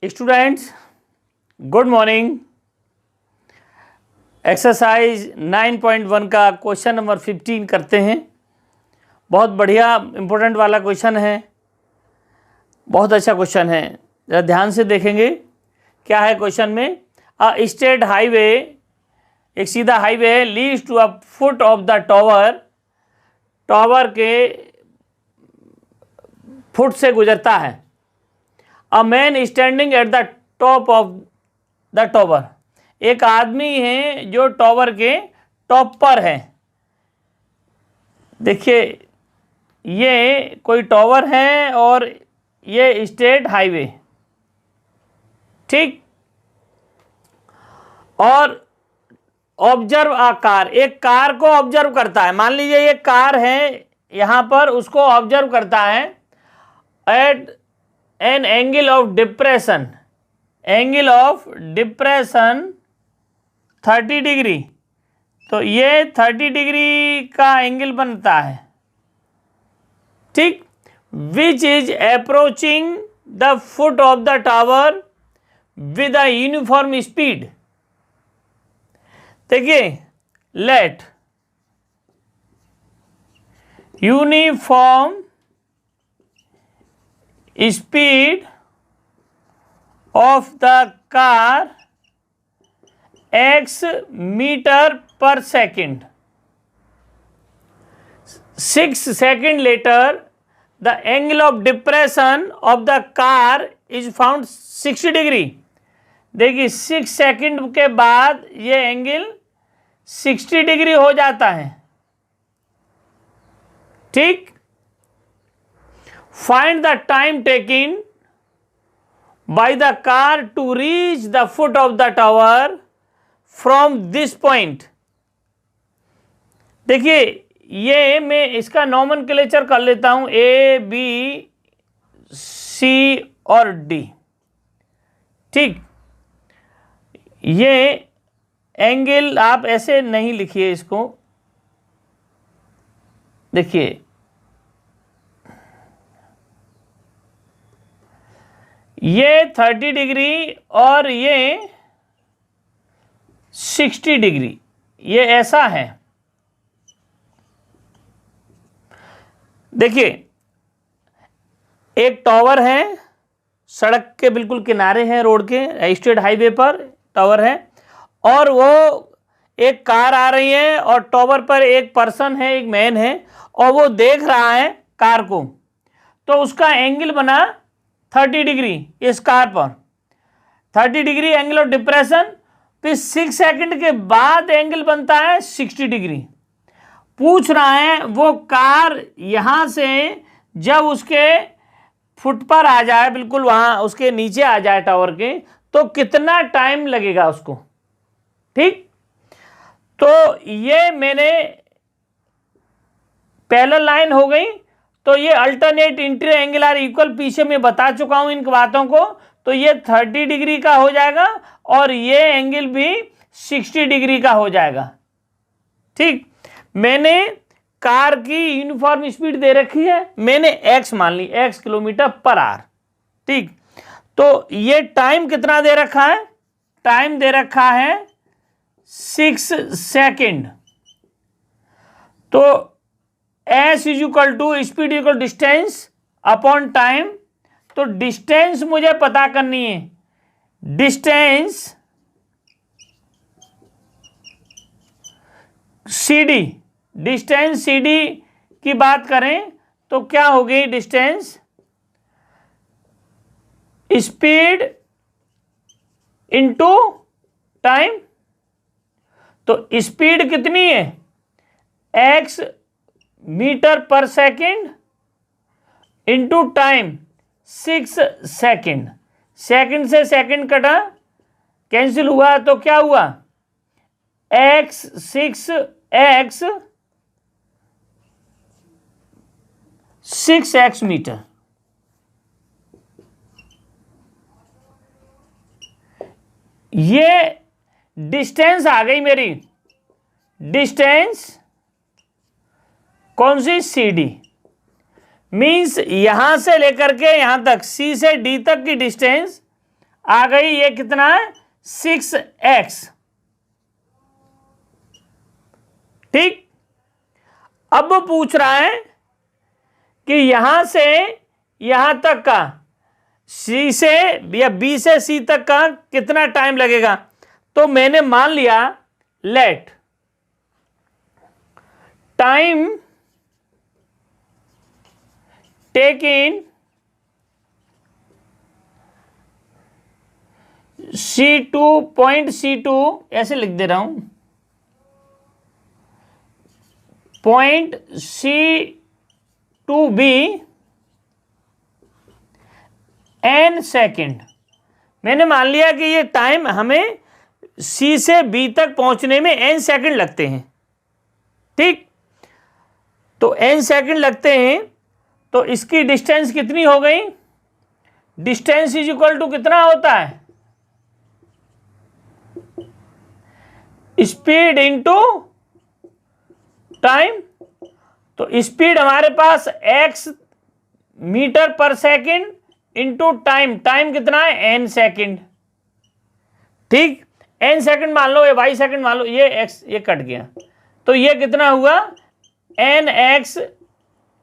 Students, good morning. Exercise 9.1 का question number 15 करते हैं। बहुत बढ़िया इम्पोर्टेंट वाला क्वेश्चन है, बहुत अच्छा क्वेश्चन है। ज़रा ध्यान से देखेंगे क्या है क्वेश्चन में। अ स्ट्रेट हाईवे, एक सीधा हाईवे है, leads to a foot of the tower, tower के फुट से गुजरता है। A man standing at the top of the tower, एक आदमी है जो टावर के टॉप पर है। देखिए ये कोई टावर है और ये स्टेट हाईवे, ठीक। और ऑब्जर्व अ कार, एक कार को ऑब्जर्व करता है। मान लीजिए ये कार है यहाँ पर, उसको ऑब्जर्व करता है at an angle of depression, angle of depression 30 degree. तो ये 30 डिग्री का एंगल बनता है, ठीक। Which is approaching the foot of the tower with a uniform speed. देखिए, let uniform speed of the car x metre per second. 6 second later the angle of depression of the car is found 60 degree. देखिए 6 second के बाद ये angle 60 degree हो जाता है, ठीक। Find the time taking by the car to reach the foot of the tower from this point. देखिए ये मैं इसका नॉमेनक्लेचर कर लेता हूं, ए बी सी और डी, ठीक। ये एंगल आप ऐसे नहीं लिखिए इसको। देखिए ये 30 डिग्री और ये 60 डिग्री, ये ऐसा है। देखिए एक टावर है, सड़क के बिल्कुल किनारे है, रोड के स्टेट हाईवे पर टावर है, और वो एक कार आ रही है और टावर पर एक पर्सन है, एक मैन है, और वो देख रहा है कार को। तो उसका एंगल बना 30 डिग्री इस कार पर, 30 डिग्री एंगल ऑफ डिप्रेशन। फिर 6 सेकंड के बाद एंगल बनता है 60 डिग्री। पूछ रहा है वो कार यहां से जब उसके फुट पर आ जाए, बिल्कुल वहां उसके नीचे आ जाए टावर के, तो कितना टाइम लगेगा उसको, ठीक। तो ये मैंने पैरेलल लाइन हो गई, तो ये alternate inter angle are equal, पीछे मैं बता चुका हूं इन बातों को। तो ये 30 डिग्री का हो जाएगा और ये एंगल भी 60 डिग्री का हो जाएगा, ठीक। मैंने कार की यूनिफॉर्म स्पीड दे रखी है, मैंने x मान ली, x किलोमीटर पर आवर, ठीक। तो ये टाइम कितना दे रखा है, टाइम दे रखा है 6 सेकेंड। तो s is equal to speed equal distance upon time. तो डिस्टेंस मुझे पता करनी है, डिस्टेंस CD, डिस्टेंस CD की बात करें तो क्या होगी, डिस्टेंस स्पीड इनटू टाइम। तो स्पीड कितनी है, x metre per second into time 6 second. Second से सेकेंड कटा, कैंसिल हुआ, तो क्या हुआ, x 6x मीटर। ये डिस्टेंस आ गई मेरी, डिस्टेंस कौन सी, CD। मीन्स यहां से लेकर के यहां तक, C से D तक की डिस्टेंस आ गई, ये कितना है 6x। ठीक, अब वो पूछ रहा है कि यहां से यहां तक का C से या B से C तक का कितना टाइम लगेगा। तो मैंने मान लिया लेट टाइम टेक इन C2 ऐसे लिख दे रहा हूं, पॉइंट C2B n सेकेंड। मैंने मान लिया कि ये टाइम हमें C से B तक पहुंचने में n सेकेंड लगते हैं। ठीक, तो n सेकेंड लगते हैं, तो इसकी डिस्टेंस कितनी हो गई, डिस्टेंस इज इक्वल टू कितना होता है, स्पीड इंटू टाइम। तो स्पीड हमारे पास x metre per second into time, time कितना है n सेकेंड। ठीक, n सेकेंड मान लो, ये y सेकेंड मान लो, ये x ये कट गया, तो ये कितना हुआ nx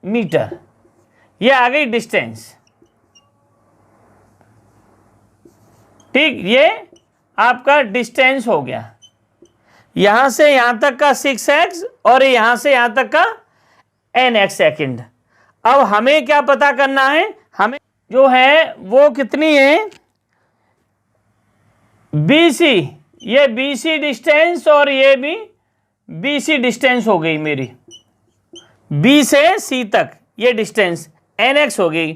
मीटर। ये आ गई डिस्टेंस। ठीक, ये आपका डिस्टेंस हो गया, यहां से यहां तक का 6x और यहां से यहां तक का nx सेकेंड। अब हमें क्या पता करना है, हमें जो है वो कितनी है BC, ये BC डिस्टेंस और ये भी BC डिस्टेंस हो गई मेरी, B से C तक ये डिस्टेंस nx हो गई।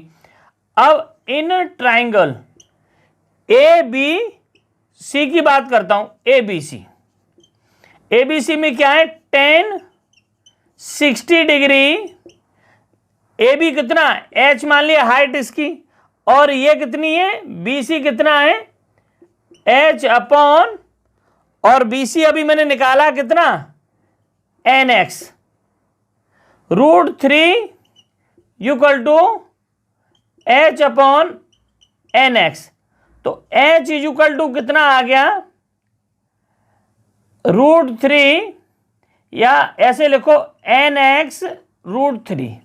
अब इन ट्राइंगल ABC की बात करता हूं, ABC में क्या है tan 60 डिग्री, AB कितना h मान लिया हाइट इसकी, और ये कितनी है BC कितना है h अपॉन, और BC अभी मैंने निकाला कितना nx, √3 equal to h upon nx। तो h इज इक्वल टू कितना आ गया √3, या ऐसे लिखो nx √3।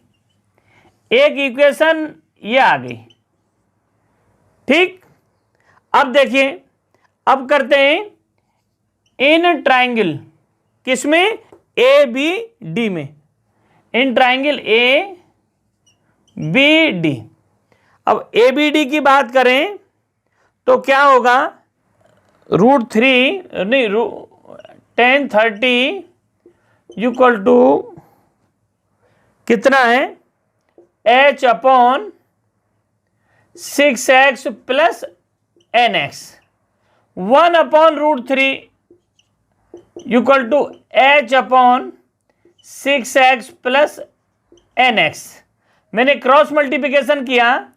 एक इक्वेशन ये आ गई। ठीक, अब देखिए, अब करते हैं इन ट्राइंगल, किसमें ABD में, इन ट्राइंगल ABD। अब ABD की बात करें तो क्या होगा, √3 नहीं tan 30 इक्वल टू कितना है h upon 6x plus nx, 1 upon √3 equal to h upon 6x plus nx। मैंने क्रॉस मल्टीप्लिकेशन किया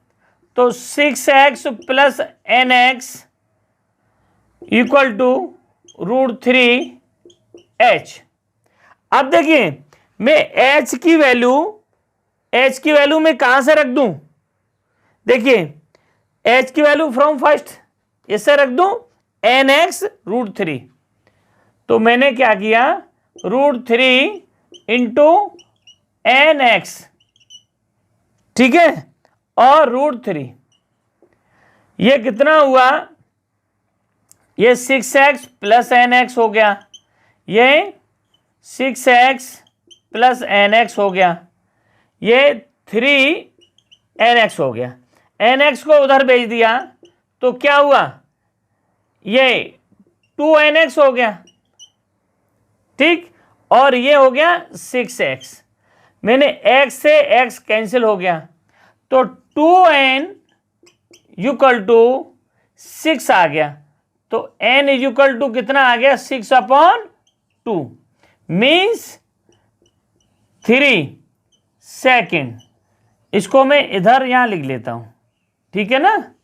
तो 6x plus nx equal to √3h। अब देखिए, मैं h की वैल्यू मैं कहां से रख दूं, देखिए h की वैल्यू फ्रॉम फर्स्ट इससे रख दूं nx √3। तो मैंने क्या किया, √3 इंटू nx, ठीक है, और √3, ये कितना हुआ, ये 6x प्लस nx हो गया, ये 6x प्लस nx हो गया, ये 3nx हो गया। nx को उधर भेज दिया तो क्या हुआ, ये 2nx हो गया। ठीक, और ये हो गया 6x, मैंने x से x कैंसिल हो गया, तो 2n इक्वल टू 6 आ गया, तो n इक्वल टू कितना आ गया 6 अपॉन 2 मीन्स 3 सेकेंड। इसको मैं इधर यहां लिख लेता हूं, ठीक है ना,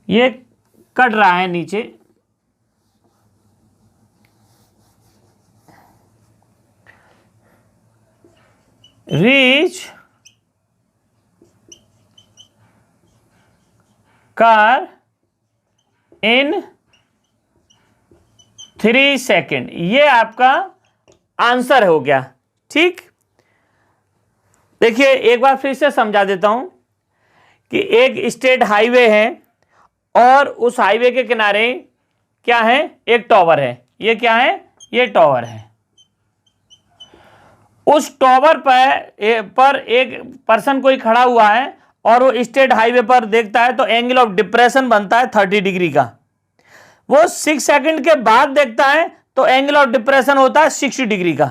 ये कट रहा है नीचे, रीच कार इन 3 सेकेंड। ये आपका आंसर हो गया। ठीक, देखिए एक बार फिर से समझा देता हूं कि एक स्टेट हाईवे है और उस हाईवे के किनारे क्या है, एक टावर है। ये क्या है, ये टावर है। उस टावर पर एक पर्सन कोई खड़ा हुआ है और वो स्टेट हाईवे पर देखता है तो एंगल ऑफ डिप्रेशन बनता है 30 डिग्री का। वो 6 सेकंड के बाद देखता है तो एंगल ऑफ डिप्रेशन होता है 60 डिग्री का।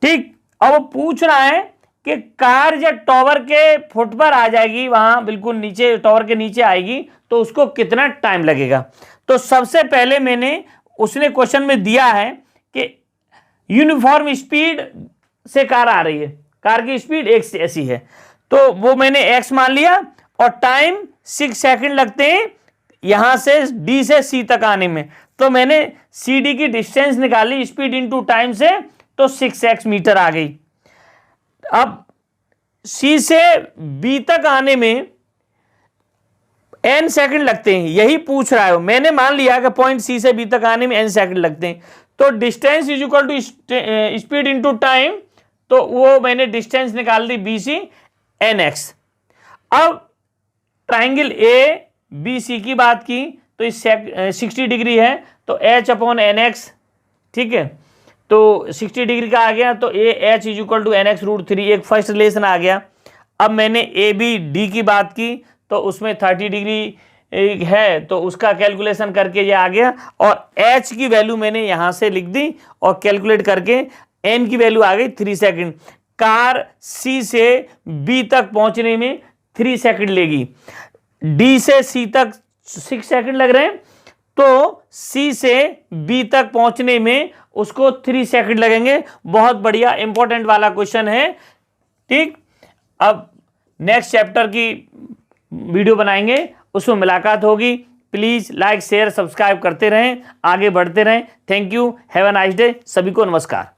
ठीक, अब वो पूछ रहा है कि कार जब टावर के फुट पर आ जाएगी, वहां बिल्कुल नीचे टावर के नीचे आएगी, तो उसको कितना टाइम लगेगा। तो सबसे पहले मैंने उसने क्वेश्चन में दिया है कि यूनिफॉर्म स्पीड से कार आ रही है, कार की स्पीड एक से ऐसी है, तो वो मैंने x मान लिया और टाइम 6 सेकंड लगते हैं यहां से D से C तक आने में। तो मैंने CD की डिस्टेंस निकाली स्पीड इनटू टाइम से, तो 6x मीटर आ गई। अब C से B तक आने में n सेकंड लगते हैं, यही पूछ रहा है। मैंने मान लिया कि पॉइंट C से B तक आने में n सेकंड लगते हैं, तो distance is equal to speed into time, तो वो मैंने डिस्टेंस निकाल दी BC nx। अब ट्राइंगल ABC की बात की तो इस 60 डिग्री है तो h अपॉन nx। ठीक है, तो 60 डिग्री का आ गया तो h is equal to nx root 3, एक फर्स्ट रिलेशन आ गया। अब मैंने ABD की बात की तो उसमें 30 डिग्री है तो उसका कैलकुलेशन करके ये आ गया, और h की वैल्यू मैंने यहां से लिख दी और कैलकुलेट करके n की वैल्यू आ गई 3 सेकंड। कार C से B तक पहुंचने में 3 सेकंड लेगी, D से C तक 6 सेकंड लग रहे हैं, तो C से B तक पहुंचने में उसको 3 सेकंड लगेंगे। बहुत बढ़िया इंपॉर्टेंट वाला क्वेश्चन है। ठीक, अब नेक्स्ट चैप्टर की वीडियो बनाएंगे, उसमें मुलाकात होगी। प्लीज लाइक शेयर सब्सक्राइब करते रहें, आगे बढ़ते रहें। Thank you, have a nice day, सभी को नमस्कार।